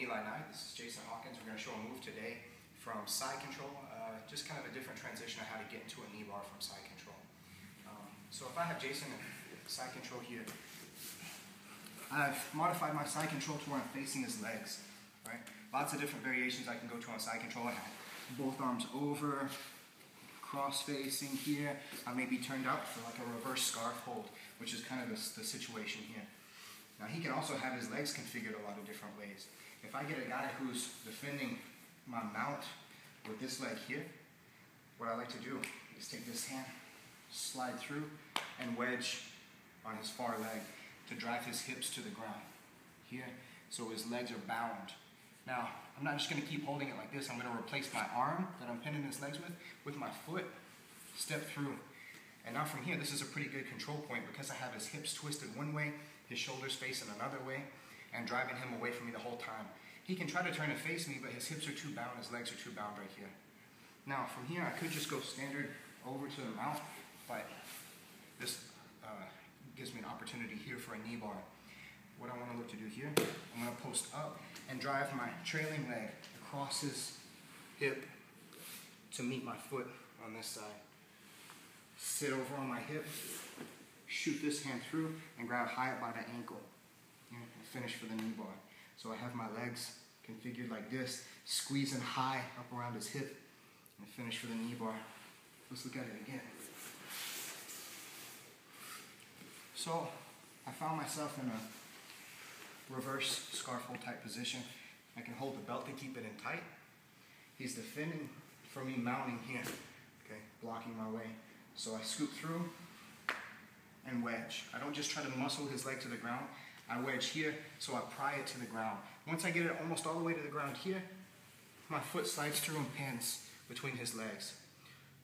Knee Lie Night. This is Jason Hawkins. We're going to show a move today from side control, just kind of a different transition of how to get into a knee bar from side control. So if I have Jason in side control here, I've modified my side control to where I'm facing his legs, right? Lots of different variations I can go to on side control. I have both arms over, cross facing here. I may be turned out for like a reverse scarf hold, which is kind of the situation here. Now he can also have his legs configured a lot of different ways. If I get a guy who's defending my mount with this leg here, what I like to do is take this hand, slide through, and wedge on his far leg to drive his hips to the ground here, so his legs are bound. Now, I'm not just going to keep holding it like this. I'm going to replace my arm that I'm pinning his legs with my foot, step through. And now from here, this is a pretty good control point because I have his hips twisted one way, his shoulders facing another way, and driving him away from me the whole time. He can try to turn and face me, but his hips are too bound, his legs are too bound right here. Now, from here, I could just go standard over to the mount, but this gives me an opportunity here for a knee bar. What I want to look to do here, I'm going to post up and drive my trailing leg across his hip to meet my foot on this side. Sit over on my hip, shoot this hand through, and grab high up by the ankle. And finish for the knee bar. So I have my legs configured like this, squeezing high up around his hip, and finish for the knee bar. Let's look at it again. So I found myself in a reverse scarf hold type position. I can hold the belt to keep it in tight. He's defending from me mounting here, okay, blocking my way. So I scoop through and wedge. I don't just try to muscle his leg to the ground. I wedge here, so I pry it to the ground. Once I get it almost all the way to the ground here, my foot slides through and pins between his legs.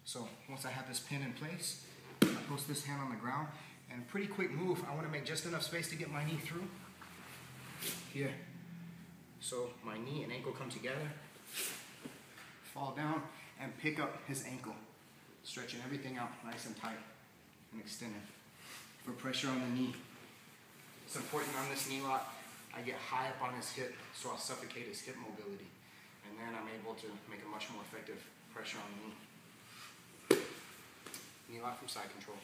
So once I have this pin in place, I post this hand on the ground, and pretty quick move. I want to make just enough space to get my knee through here. So my knee and ankle come together, fall down, and pick up his ankle, stretching everything out nice and tight and extended for pressure on the knee. It's important on this knee lock, I get high up on his hip so I'll suffocate his hip mobility, and then I'm able to make a much more effective pressure on the knee. Knee lock from side control.